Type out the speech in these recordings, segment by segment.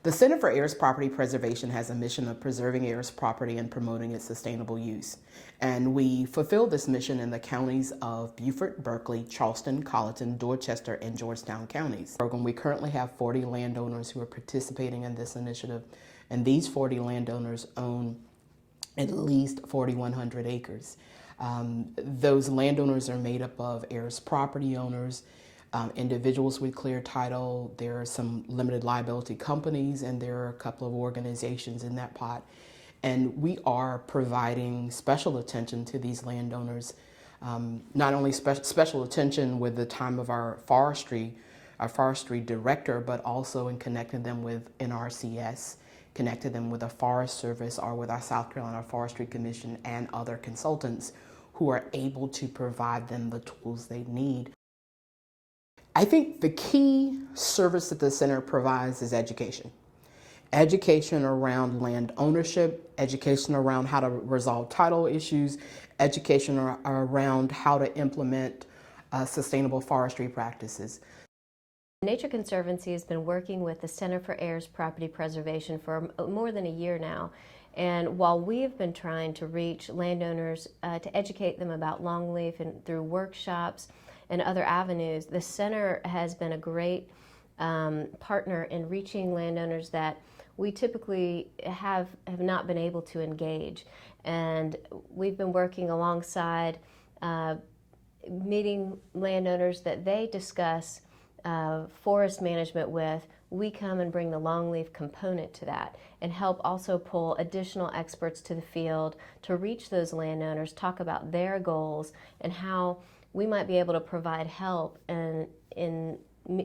The Center for Heirs Property Preservation has a mission of preserving heirs property and promoting its sustainable use. And we fulfill this mission in the counties of Beaufort, Berkeley, Charleston, Colleton, Dorchester, and Georgetown counties. We currently have 40 landowners who are participating in this initiative, and these 40 landowners own at least 4,100 acres. Those landowners are made up of heirs property owners, individuals with clear title. There are some limited liability companies, and there are a couple of organizations in that pot. And we are providing special attention to these landowners, not only special attention with the time of our forestry director, but also in connecting them with NRCS, connected them with the Forest Service or with our South Carolina Forestry Commission and other consultants who are able to provide them the tools they need. I think the key service that the center provides is education. Education around land ownership, education around how to resolve title issues, education around how to implement sustainable forestry practices. Nature Conservancy has been working with the Center for Heirs Property Preservation for more than a year now. And while we've been trying to reach landowners to educate them about longleaf and through workshops and other avenues, the center has been a great partner in reaching landowners that we typically have not been able to engage. And we've been working alongside meeting landowners that they discuss forest management with. We come and bring the longleaf component to that and help also pull additional experts to the field to reach those landowners, talk about their goals and how we might be able to provide help in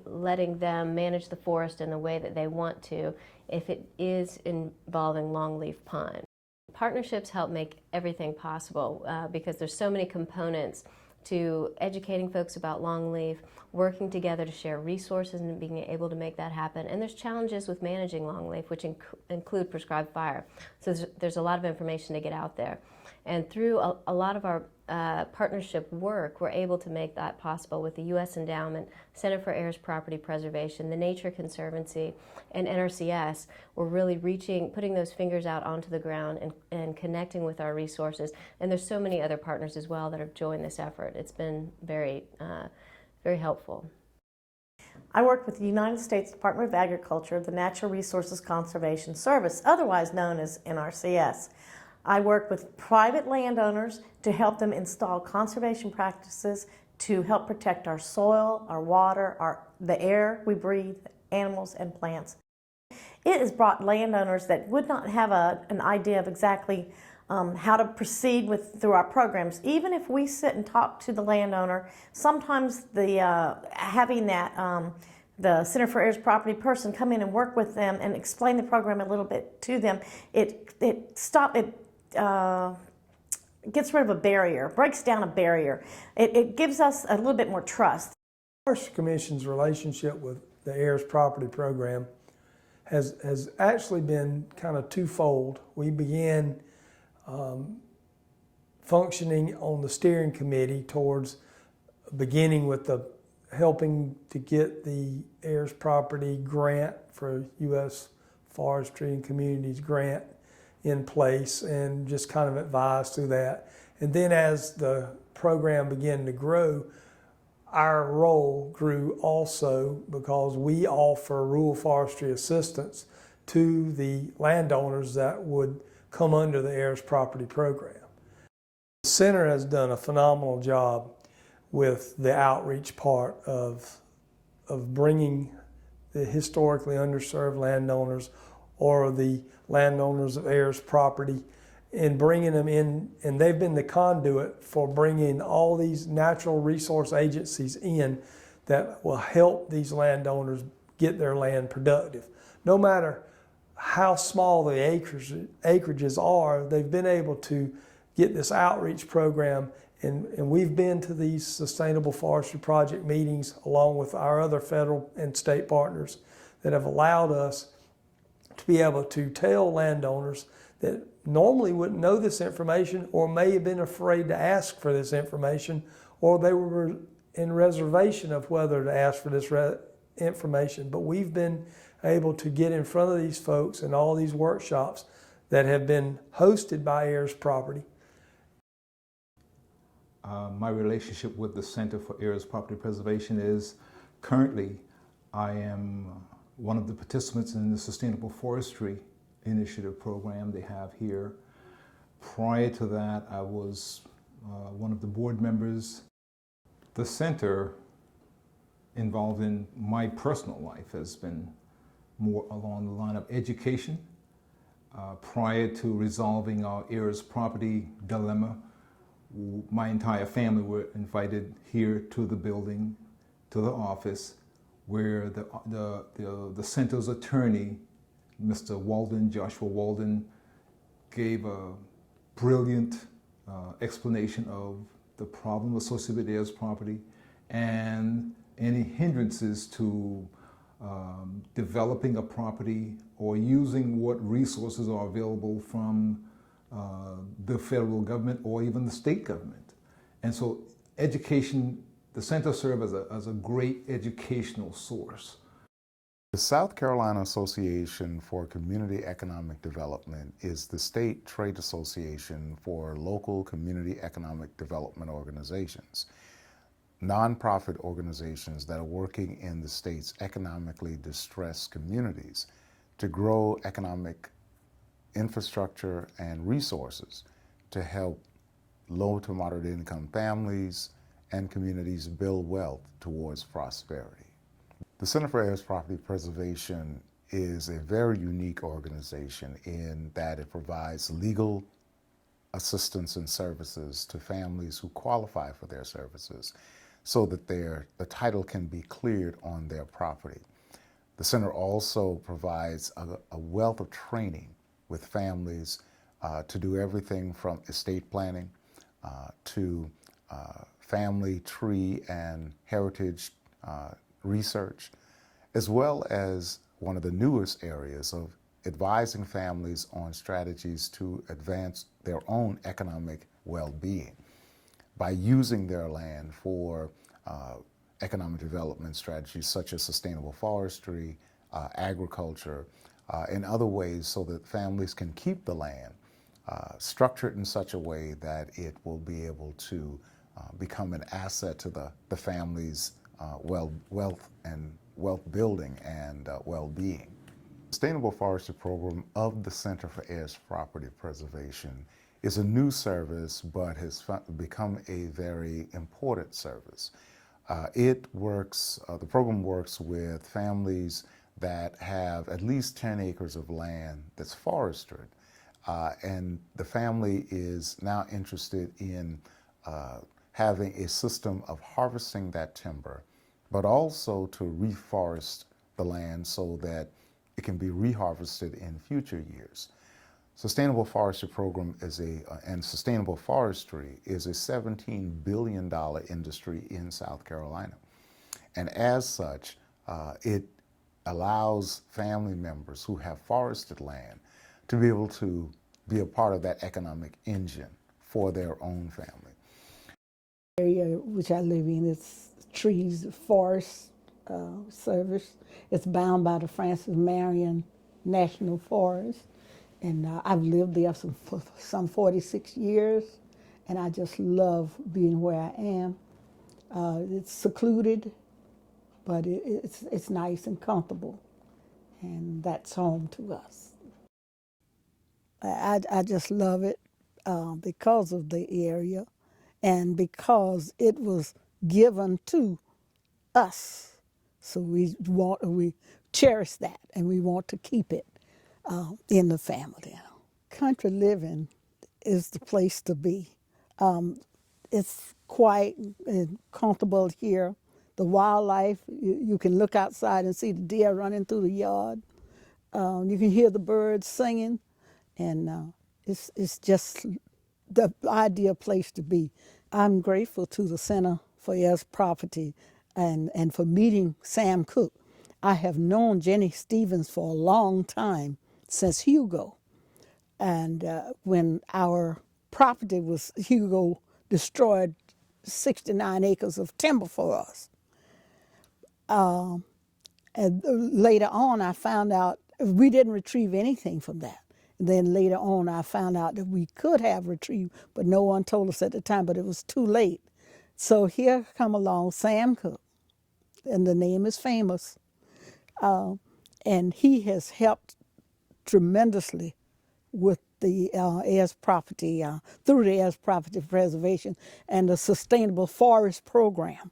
letting them manage the forest in the way that they want to if it is involving longleaf pine. Partnerships help make everything possible because there's so many components to educating folks about longleaf, working together to share resources and being able to make that happen. And there's challenges with managing longleaf, which include prescribed fire. So there's a lot of information to get out there. And through a lot of our partnership work, we're able to make that possible with the U.S. Endowment, Center for Heirs Property Preservation, the Nature Conservancy, and NRCS. We're really putting those fingers out onto the ground and connecting with our resources. And there's so many other partners as well that have joined this effort. It's been very, very helpful. I work with the United States Department of Agriculture, the Natural Resources Conservation Service, otherwise known as NRCS. I work with private landowners to help them install conservation practices to help protect our soil, our water, the air we breathe, animals and plants. It has brought landowners that would not have an idea of exactly how to proceed through our programs. Even if we sit and talk to the landowner, sometimes having the Center for Heirs Property person come in and work with them and explain the program a little bit to them, it gets rid of a barrier, breaks down a barrier. It gives us a little bit more trust. The Forestry Commission's relationship with the Heirs Property Program has actually been kind of twofold. We began functioning on the steering committee towards beginning with helping to get the Heirs Property grant for U.S. Forestry and Communities grant in place and just kind of advised through that. And then as the program began to grow, our role grew also because we offer rural forestry assistance to the landowners that would come under the Heirs Property Program. The center has done a phenomenal job with the outreach part of bringing the historically underserved landowners or the landowners of heirs property and bringing them in, and they've been the conduit for bringing all these natural resource agencies in that will help these landowners get their land productive. No matter how small the acreages are, they've been able to get this outreach program, and we've been to these Sustainable Forestry Project meetings along with our other federal and state partners that have allowed us to be able to tell landowners that normally wouldn't know this information or may have been afraid to ask for this information, or they were in reservation of whether to ask for this information, but we've been able to get in front of these folks in all these workshops that have been hosted by Heirs Property. My relationship with the Center for Heirs Property Preservation is currently I am one of the participants in the Sustainable Forestry Initiative program they have here. Prior to that, I was one of the board members. The center involved in my personal life has been more along the line of education. Prior to resolving our heirs property dilemma, my entire family were invited here to the building, to the office, where the center's attorney, Mr. Walden, Joshua Walden, gave a brilliant explanation of the problem associated with heirs property and any hindrances to developing a property or using what resources are available from the federal government or even the state government. And so education, the center serves as a great educational source. The South Carolina Association for Community Economic Development is the state trade association for local community economic development organizations, nonprofit organizations that are working in the state's economically distressed communities to grow economic infrastructure and resources to help low to moderate income families and communities build wealth towards prosperity. The Center for Heirs Property Preservation is a very unique organization in that it provides legal assistance and services to families who qualify for their services so that the title can be cleared on their property. The center also provides a wealth of training with families to do everything from estate planning to family tree and heritage research, as well as one of the newest areas of advising families on strategies to advance their own economic well-being by using their land for economic development strategies such as sustainable forestry, agriculture, and other ways so that families can keep the land structured in such a way that it will be able to become an asset to the family's wealth building and well-being. Sustainable Forestry Program of the Center for Heirs Property Preservation is a new service, but has become a very important service. The program works with families that have at least 10 acres of land that's forested, and the family is now interested in having a system of harvesting that timber, but also to reforest the land so that it can be reharvested in future years. Sustainable Forestry Program and sustainable forestry is a $17 billion industry in South Carolina. And as such, it allows family members who have forested land to be able to be a part of that economic engine for their own family. The area which I live in is Trees Forest Service. It's bound by the Francis Marion National Forest. And I've lived there for some 46 years, and I just love being where I am. It's secluded, but it's nice and comfortable, and that's home to us. I just love it because of the area and because it was given to us. So we cherish that, and we want to keep it in the family. Country living is the place to be. It's quiet and comfortable here. The wildlife, you can look outside and see the deer running through the yard. You can hear the birds singing, and it's just the ideal place to be. I'm grateful to the Center for Heirs Property and for meeting Sam Cook. I have known Jenny Stevens for a long time, since Hugo. And when our property was, Hugo destroyed 69 acres of timber for us. And later on, I found out we didn't retrieve anything from that. And then later on, I found out that we could have retrieved, but no one told us at the time, but it was too late. So here come along Sam Cook, and the name is famous. And he has helped tremendously with the Heirs property, through the Heirs property preservation and the sustainable forest program.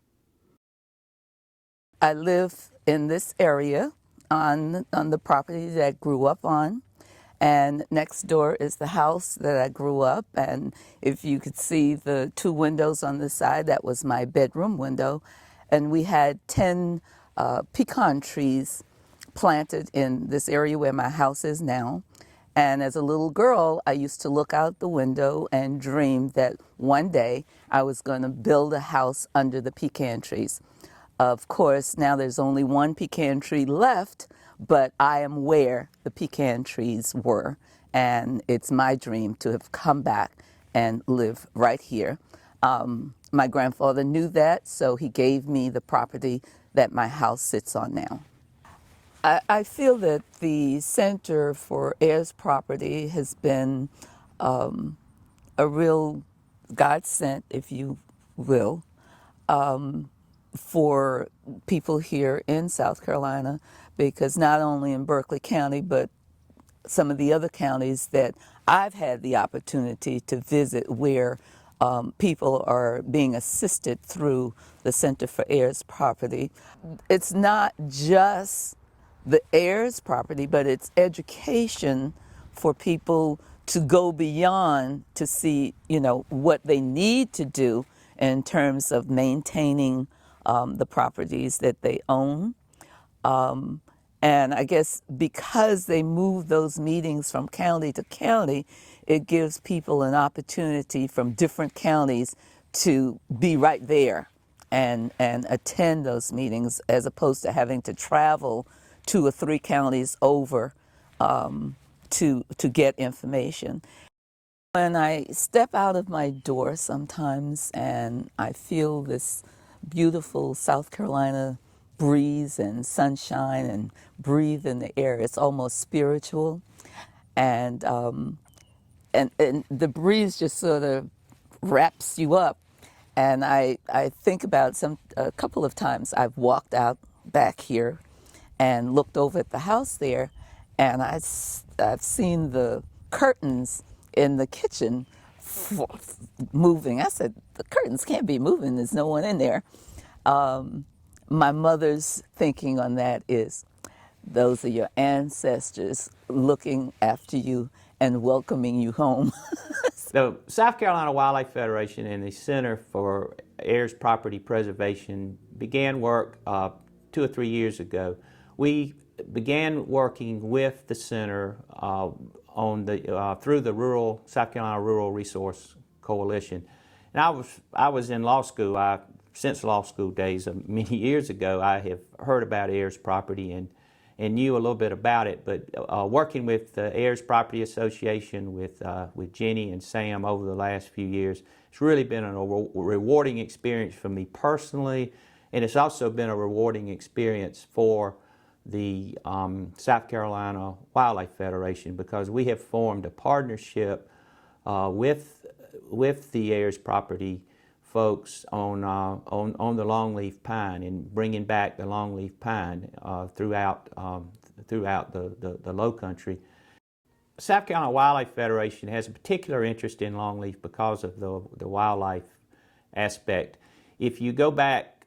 I live in this area on the property that I grew up on, and next door is the house that I grew up. And if you could see the 2 windows on the side, that was my bedroom window. And we had 10 pecan trees planted in this area where my house is now. And as a little girl, I used to look out the window and dream that one day I was going to build a house under the pecan trees. Of course, now there's only 1 pecan tree left, but I am where the pecan trees were. And it's my dream to have come back and live right here. My grandfather knew that, so he gave me the property that my house sits on now. I feel that the Center for Heirs Property has been a real godsend, if you will, for people here in South Carolina, because not only in Berkeley County, but some of the other counties that I've had the opportunity to visit where people are being assisted through the Center for Heirs Property. It's not just the heirs property, but it's education for people to go beyond to see, what they need to do in terms of maintaining the properties that they own. And I guess because they move those meetings from county to county, it gives people an opportunity from different counties to be right there and attend those meetings, as opposed to having to travel 2 or 3 counties over to get information. When I step out of my door sometimes and I feel this beautiful South Carolina breeze and sunshine and breathe in the air, it's almost spiritual. And the breeze just sort of wraps you up. And I think about a couple of times I've walked out back here and looked over at the house there, and I've seen the curtains in the kitchen moving. I said, the curtains can't be moving, there's no one in there. My mother's thinking on that is, those are your ancestors looking after you and welcoming you home. The South Carolina Wildlife Federation and the Center for Heirs Property Preservation began work 2 or 3 years ago. We began working with the center through the South Carolina Rural Resource Coalition. And I was in law school. Since law school days, many years ago, I have heard about heirs property and knew a little bit about it. But working with the Heirs Property Association with Jenny and Sam over the last few years, it's really been a rewarding experience for me personally, and it's also been a rewarding experience for the South Carolina Wildlife Federation, because we have formed a partnership with the heirs property folks on the longleaf pine and bringing back the longleaf pine throughout the Low Country. South Carolina Wildlife Federation has a particular interest in longleaf because of the wildlife aspect. If you go back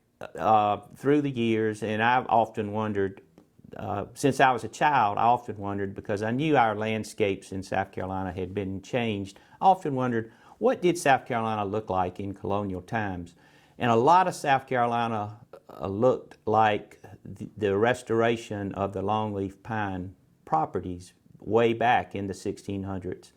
through the years, and I've often wondered, since I was a child, I often wondered, because I knew our landscapes in South Carolina had been changed, I often wondered, what did South Carolina look like in colonial times? And a lot of South Carolina looked like the restoration of the longleaf pine properties way back in the 1600s.